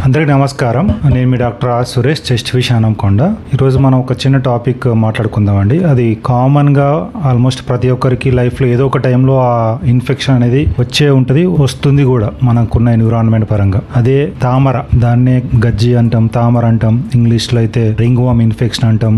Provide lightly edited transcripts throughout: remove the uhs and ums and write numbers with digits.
అందరికీ నమస్కారం. నేను మీ డాక్టర్ ఆర్ సురేష్, చెస్ట్ ఫిష్ హనంకొండ. ఈరోజు మనం ఒక చిన్న టాపిక్ మాట్లాడుకుందామండి. అది కామన్గా ఆల్మోస్ట్ ప్రతి ఒక్కరికి లైఫ్లో ఏదో ఒక టైంలో ఆ ఇన్ఫెక్షన్ అనేది వచ్చే ఉంటుంది, వస్తుంది కూడా మనకున్న ఎన్విరాన్మెంట్ పరంగా. అదే తామర, దాన్నే గజ్జి అంటాం, తామర అంటాం. ఇంగ్లీష్లో అయితే రింగ్ వామ్ ఇన్ఫెక్షన్ అంటాం.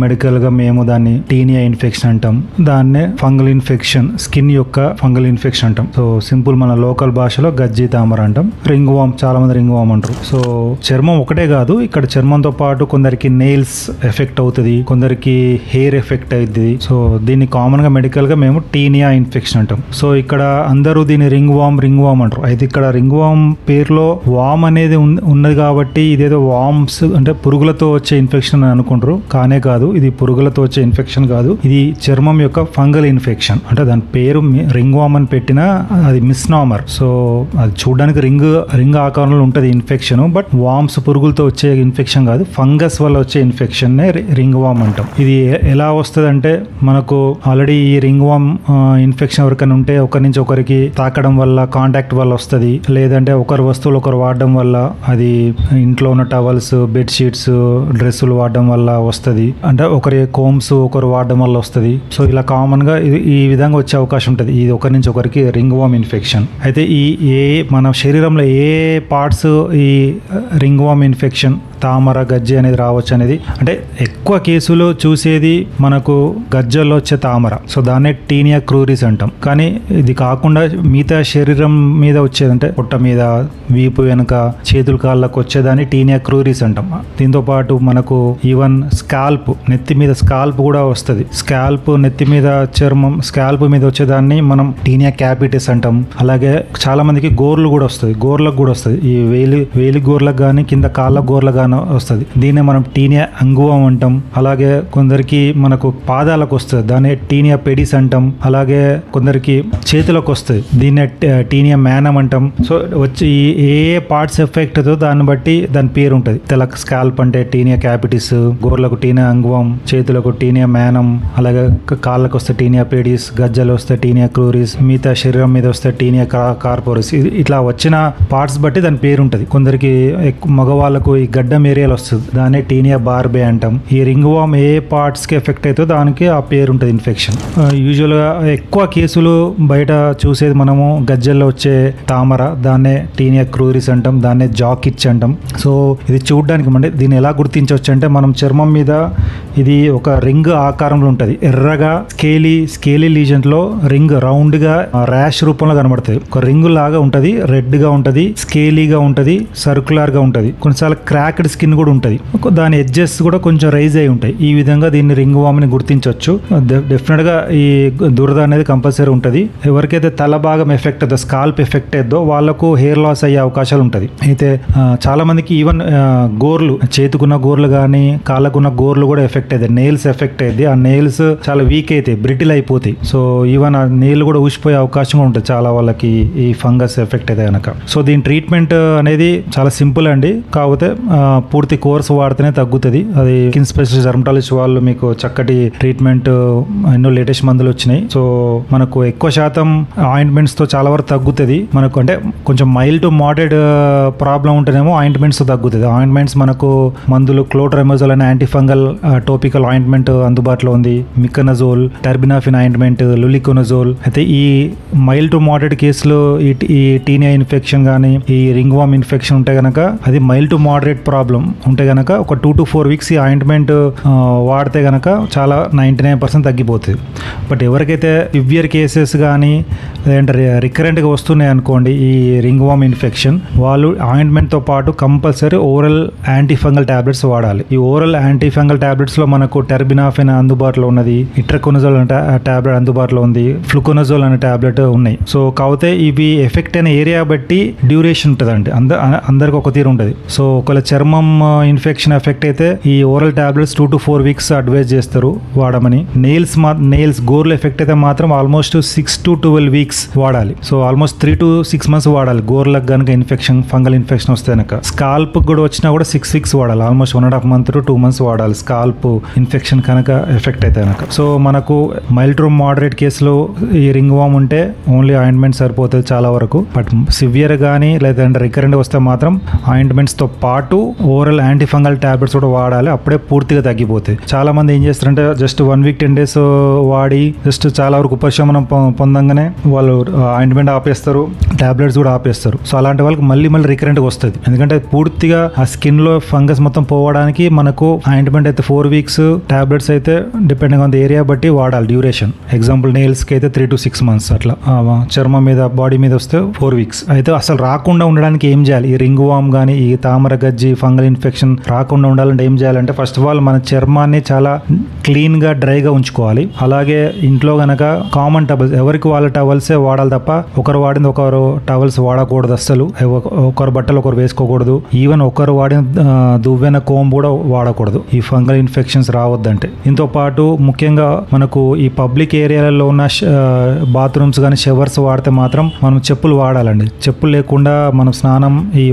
మెడికల్గా మేము దాన్ని టీనియా ఇన్ఫెక్షన్ అంటాం. దాన్నే ఫంగల్ ఇన్ఫెక్షన్, స్కిన్ యొక్క ఫంగల్ ఇన్ఫెక్షన్ అంటాం. సో సింపుల్ మన లోకల్ భాషలో గజ్జి తామర అంటాం. రింగ్ వామ్, చాలా మంది రింగ్ వామ్ అంటారు. సో చర్మం ఒకటే కాదు, ఇక్కడ చర్మంతో పాటు కొందరికి నెయిల్స్ ఎఫెక్ట్ అవుతుంది, కొందరికి హెయిర్ ఎఫెక్ట్ అవుతుంది. సో దీన్ని కామన్ గా మెడికల్ గా మేము టీనియా ఇన్ఫెక్షన్ అంటాం. సో ఇక్కడ అందరూ దీన్ని రింగ్ వామ్ అంటారు. అయితే ఇక్కడ రింగ్ వామ్ పేరులో వామ్ అనేది ఉన్నది కాబట్టి ఇదేదో వామ్స్ అంటే పురుగులతో వచ్చే ఇన్ఫెక్షన్ అని అనుకుంటారు. కానే కాదు, ఇది పురుగులతో వచ్చే ఇన్ఫెక్షన్ కాదు. ఇది చర్మం యొక్క ఫంగల్ ఇన్ఫెక్షన్. అంటే దాని పేరు రింగ్ వామ్ అని పెట్టినా అది మిస్నామర్. సో అది చూడడానికి రింగ్ ఆకారంలో ఉంటుంది ఇన్ఫెక్షన్, బట్ వామ్స్ పురుగులతో వచ్చే ఇన్ఫెక్షన్ కాదు, ఫంగస్ వల్ల వచ్చే ఇన్ఫెక్షన్ నే రింగ్ వామ్ అంటాం. ఇది ఎలా వస్తుంది అంటే, మనకు ఆల్రెడీ ఈ రింగ్ వామ్ ఇన్ఫెక్షన్ ఎవరికైనా ఉంటే ఒకరి నుంచి ఒకరికి తాకడం వల్ల, కాంటాక్ట్ వల్ల వస్తుంది. లేదంటే ఒకరి వస్తువులు ఒకరు వాడడం వల్ల, అది ఇంట్లో ఉన్న టవల్స్, బెడ్ షీట్స్, డ్రెస్సులు వాడడం వల్ల వస్తుంది. అంటే ఒకరి కోమ్స్ ఒకరు వాడడం వల్ల వస్తుంది. సో ఇలా కామన్ గా ఈ విధంగా వచ్చే అవకాశం ఉంటుంది. ఇది ఒకరి నుంచి ఒకరికి రింగ్ వామ్ ఇన్ఫెక్షన్. అయితే మన శరీరంలో ఏ పార్ట్స్ ఈ రింగ్ వామ్ ఇన్ఫెక్షన్, తామర, గజ్జి అనేది రావచ్చు అనేది, అంటే ఎక్కువ కేసులు చూసేది మనకు గజ్జల్లో వచ్చే తామర. సో దాన్నే టీనియా క్రూరిస్ అంటాం. కానీ ఇది కాకుండా మిగతా శరీరం మీద వచ్చేది, అంటే పొట్ట మీద, వీపు వెనుక, చేతుల కాళ్ళకు వచ్చేదాన్ని టీనియా క్రూరిస్ అంటాం. దీంతో పాటు మనకు ఈవెన్ స్కాల్ప్, నెత్తి మీద స్కాల్ప్ కూడా వస్తుంది. స్కాల్ప్, నెత్తి మీద చర్మం, స్కాల్ప్ మీద వచ్చేదాన్ని మనం టీనియా క్యాపిటిస్ అంటాం. అలాగే చాలా మందికి గోర్లు కూడా వస్తుంది, గోర్లకు కూడా వస్తుంది. ఈ వేలి గోర్లకు కానీ కింద కాళ్ళ గోర్లకు కానీ వస్తుంది. దీన్నే మనం టీనియా అంగువం అంటాం. అలాగే కొందరికి మనకు పాదాలకు వస్తుంది, దాన్ని టీనియా పెడిస్ అంటాం. అలాగే కొందరికి చేతులకు వస్తుంది, దీన్నే టీనియా మ్యానం అంటాం. సో వచ్చి ఏ పార్ట్స్ ఎఫెక్ట్ అవుతుందో దాన్ని బట్టి దాని పేరు ఉంటుంది. తెలకు స్కాల్ప్ అంటే టీనియా క్యాపిటిస్, గోర్లకు టీనియా అంగువం, చేతులకు టీనియా మ్యానం, అలాగే కాళ్ళకు వస్తే టీనియా పెడిస్, గజ్జలు వస్తే టీనియా క్రూరిస్, మిగతా శరీరం మీద వస్తే టీనియా కార్పోరిస్. ఇట్లా వచ్చిన పార్ట్స్ బట్టి దాని పేరు ఉంటుంది. కొందరికి మగవాళ్ళకు ఈ గడ్డం ఏరియాలో వస్తుంది, దాన్ని టీనియా బార్బే అంటాం. ఈ రింగ్ వామ్ ఏ పార్ట్స్ కి ఎఫెక్ట్ అవుతుందో దానికి ఆ పేరు ఉంటుంది, ఇన్ఫెక్షన్. యూజువల్ గా ఎక్కువ కేసులు బయట చూసేది మనము గజ్జల్లో వచ్చే తామర, దాన్నే టీనియా క్రూరిస్ అంటాం, దాన్నే జాకిచ్ అంటాం. సో ఇది చూడడానికి అంటే దీన్ని ఎలా గుర్తించవచ్చు అంటే, మనం చర్మం మీద ఇది ఒక రింగ్ ఆకారంలో ఉంటుంది, ఎర్రగా స్కేలీ లీజన్ లో రింగ్ రౌండ్ గా ర్యాష్ రూపంలో కనబడుతుంది. ఒక రింగ్ లాగా ఉంటది, రెడ్ గా ఉంటది, స్కేలీగా ఉంటది, సర్కులర్ గా ఉంటది, కొన్నిసార్లు క్రాక్డ్ స్కిన్ కూడా ఉంటది, దాని ఎడ్జెస్ కూడా కొంచెం రైజ్ అయి ఉంటాయి. ఈ విధంగా దీన్ని రింగ్ వామ్ ని గుర్తించవచ్చు. డెఫినెట్ గా ఈ దురద అనేది కంపల్సరీ ఉంటది. ఎవరికైతే తల భాగం ఎఫెక్ట్ అవుతుందో, స్కాల్ప్ ఎఫెక్ట్ అయ్యో వాళ్ళకు హెయిర్ లాస్ అయ్యే అవకాశాలు ఉంటది. అయితే చాలా మందికి ఈవెన్ గోర్లు, చేతుకున్న గోర్లు కానీ కాళ్ళకున్న గోర్లు కూడా ఎఫెక్ట్ అవుతాయి, నెయిల్స్ ఎఫెక్ట్ అయ్యింది. ఆ నెయిల్స్ చాలా వీక్ అవుతాయి, బ్రిటిల్ అయిపోతాయి. సో ఈవెన్ ఆ నెయిల్ కూడా ఊసిపోయే అవకాశం ఉంటుంది చాలా వాళ్ళకి, ఈ ఫంగస్ ఎఫెక్ట్ అయితే కనుక. సో దీని ట్రీట్మెంట్ అనేది చాలా సింపుల్ అండి, కాకపోతే పూర్తి కోర్స్ వాడితేనే తగ్గుతుంది. అది స్కిన్ స్పెషలిస్ట్, డెర్మటాలజిస్ట్ వాళ్ళు మీకు చక్కటి ట్రీట్మెంట్, ఎన్నో లేటెస్ట్ మందులు వచ్చినాయి. సో మనకు ఎక్కువ శాతం ఆయింట్మెంట్స్ తో చాలా వరకు తగ్గుతుంది. మనకు అంటే కొంచెం మైల్డ్ టు మోడరేట్ ప్రాబ్లం ఉంటేనేమో ఆయింట్మెంట్స్ తో తగ్గుతుంది. ఆయింట్మెంట్స్ మనకు మందులు క్లోట్రెమజోల్ అనే యాంటీఫంగల్ టోపికల్ ఆయింట్మెంట్ అందుబాటులో ఉంది, మికనజోల్, టర్బినాఫిన్ ఆయింట్మెంట్, లులికోనజోల్. అయితే ఈ మైల్డ్ టు మోడరేట్ కేసులో ఈ టీనియా ఇన్ఫెక్షన్ కానీ ఈ రింగ్ వామ్ ఇన్ఫెక్షన్ ఉంటే గనక, అది మైల్డ్ టు మోడరేట్ ప్రాబ్లం ఉంటే గనక ఒక 2 to 4 weeks ఈ ఆయింట్మెంట్ వాడితే గనక చాలా 99% తగ్గిపోతుంది. బట్ ఎవరికైతే సివియర్ కేసెస్ కానీ లేదంటే రికరెంట్గా వస్తున్నాయి అనుకోండి ఈ రింగ్ వామ్ ఇన్ఫెక్షన్, వాళ్ళు ఆయింట్మెంట్తో పాటు కంపల్సరీ ఓరల్ యాంటీఫంగల్ టాబ్లెట్స్ వాడాలి. ఈ ఓరల్ యాంటీఫంగల్ టాబ్లెట్స్లో మనకు టర్బినాఫిన్ అందుబాటులో ఉన్నది, ఇట్రకోనజోల్ అనే టాబ్లెట్ అందుబాటులో ఉంది, ఫ్లూకోనజోల్ అనే టాబ్లెట్ ఉన్నాయి. సో కాకపోతే ఇవి ఎఫెక్ట్ అయిన ఏరియా బట్టి డ్యూరేషన్ ఉంటుందండి, అందరికి ఒక తీరు ఉంటుంది. సో ఒకవేళ చర్మం చర్మం ఇన్ఫెక్షన్ ఎఫెక్ట్ అయితే ఈ ఓరల్ టాబ్లెట్స్ 2 to 4 weeks అడ్వైజ్ చేస్తారు వాడమని. నెయిల్స్ గోర్లు ఎఫెక్ట్ అయితే మాత్రం ఆల్మోస్ట్ 6 to 12 weeks వాడాలి. సో ఆల్మోస్ట్ 3 to 6 months వాడాలి గోర్లకు కనుక ఇన్ఫెక్షన్, ఫంగల్ ఇన్ఫెక్షన్ వస్తే కనుక. స్కాల్ప్ కూడా వచ్చినా కూడా 6 weeks వాడాలి. ఆల్మోస్ట్ 1.5 month to 2 months వాడాలి స్కాల్ప్ ఇన్ఫెక్షన్ కనుక ఎఫెక్ట్ అయితే కనుక. సో మనకు మైల్డ్ టు మోడరేట్ కేసులో ఈ రింగ్ వామ్ ఉంటే ఓన్లీ ఆయింట్మెంట్ సరిపోతుంది చాలా వరకు. బట్ సివియర్ కానీ లేదంటే రికరెంట్ వస్తే మాత్రం ఆయింట్మెంట్స్ తో పాటు ఓరల్ యాంటీ ఫంగల్ టాబ్లెట్స్ కూడా వాడాలి. అప్పుడే పూర్తిగా తగ్గిపోతాయి. చాలా మంది ఏం చేస్తారంటే జస్ట్ 1 week 10 days వాడి జస్ట్ చాలా వరకు ఉపశమనం పొందంగానే వాళ్ళు ఆయింట్మెంట్ ఆపేస్తారు, టాబ్లెట్స్ కూడా ఆపేస్తారు. సో అలాంటి వాళ్ళకి మళ్ళీ రికరెంట్ గా వస్తుంది. ఎందుకంటే పూర్తిగా ఆ స్కిన్ లో ఫంగస్ మొత్తం పోవడానికి మనకు ఆయింట్మెంట్ అయితే 4 weeks, టాబ్లెట్స్ అయితే డిపెండింగ్ ఆన్ ద ఏరియా బట్టి వాడాలి డ్యూరేషన్. ఎగ్జాంపుల్ నెయిల్స్ కి అయితే 3 to 6 months అట్లా. చర్మం మీద బాడీ మీద వస్తే 4 weeks. అయితే అసలు రాకుండా ఉండడానికి ఏం చేయాలి? ఈ రింగ్ వామ్ కానీ ఈ తామర గజ్జి ఫంగల్ ఇన్ఫెక్షన్ రాకుండా ఉండాలంటే ఏం చేయాలంటే ఫస్ట్ ఆఫ్ ఆల్ మన చర్మాన్ని చాలా క్లీన్ గా డ్రై గా ఉంచుకోవాలి. అలాగే ఇంట్లో గనక కామన్ టవల్స్, ఎవరికి వాళ్ళ టవల్సే వాడాలి తప్ప ఒకరు వాడింది ఒకరు టవల్స్ వాడకూడదు. అస్సలు ఒకరు బట్టలు ఒకరు వేసుకోకూడదు. ఈవెన్ ఒకరు వాడిన దువ్వెన కోంబు కూడా వాడకూడదు ఈ ఫంగల్ ఇన్ఫెక్షన్స్ రావద్దంటే. దీంతో పాటు ముఖ్యంగా మనకు ఈ పబ్లిక్ ఏరియాలలో ఉన్న బాత్రూమ్స్ కానీ షవర్స్ వాడితే మాత్రం మనం చెప్పులు వాడాలండి. చెప్పులు లేకుండా మనం స్నానం ఈ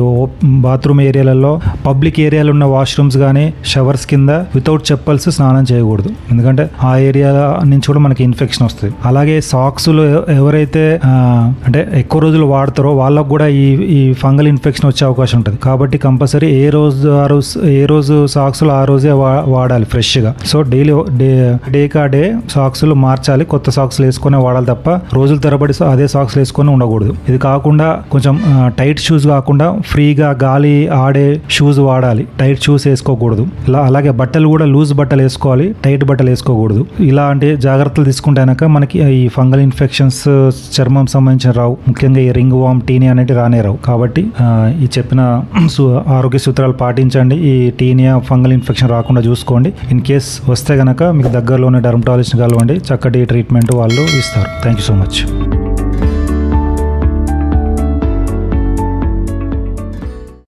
బాత్రూమ్ ఏరియాలలో, పబ్లిక్ ఏరియాలో ఉన్న వాష్రూమ్స్ కానీ షవర్స్ కింద వితౌట్ చెప్పల్స్ స్నానం చేయకూడదు. ఎందుకంటే ఆ ఏరియా నుంచి కూడా మనకి ఇన్ఫెక్షన్ వస్తుంది. అలాగే సాక్స్లు ఎవరైతే అంటే ఎక్కువ రోజులు వాడతారో వాళ్ళకు కూడా ఈ ఫంగల్ ఇన్ఫెక్షన్ వచ్చే అవకాశం ఉంటుంది. కాబట్టి కంపల్సరీ ఏ రోజు సాక్స్లు ఆ రోజే వాడాలి ఫ్రెష్ గా. సో డే సాక్స్లు మార్చాలి, కొత్త సాక్స్లు వేసుకొని వాడాలి తప్ప రోజుల తరబడి అదే సాక్స్లు వేసుకొని ఉండకూడదు. ఇది కాకుండా కొంచెం టైట్ షూస్ కాకుండా ఫ్రీగా గాలి ఆడే షూస్ వాడాలి. టైట్ షూస్ వేసుకోకూడదు. అలాగే బట్టలు కూడా లూజ్ బట్టలు వేసుకోవాలి, టైట్ బట్టలు వేసుకోకూడదు. ఇలాంటి జాగ్రత్తలు తీసుకుంటే మనకి ఈ ఫంగల్ ఇన్ఫెక్షన్స్ చర్మం సంబంధించిన రావు. ముఖ్యంగా ఈ రింగ్ వామ్, టీనియా అనేవి రానే రావు. కాబట్టి ఈ చెప్పిన ఆరోగ్య సూత్రాలు పాటించండి. ఈ టీనియా ఫంగల్ ఇన్ఫెక్షన్ రాకుండా చూసుకోండి. ఇన్ కేస్ వస్తే గనక మీకు దగ్గరలోనే డర్మటాలజిస్ట్ కలవండి. చక్కటి ట్రీట్మెంట్ వాళ్ళు ఇస్తారు. Thank you so much.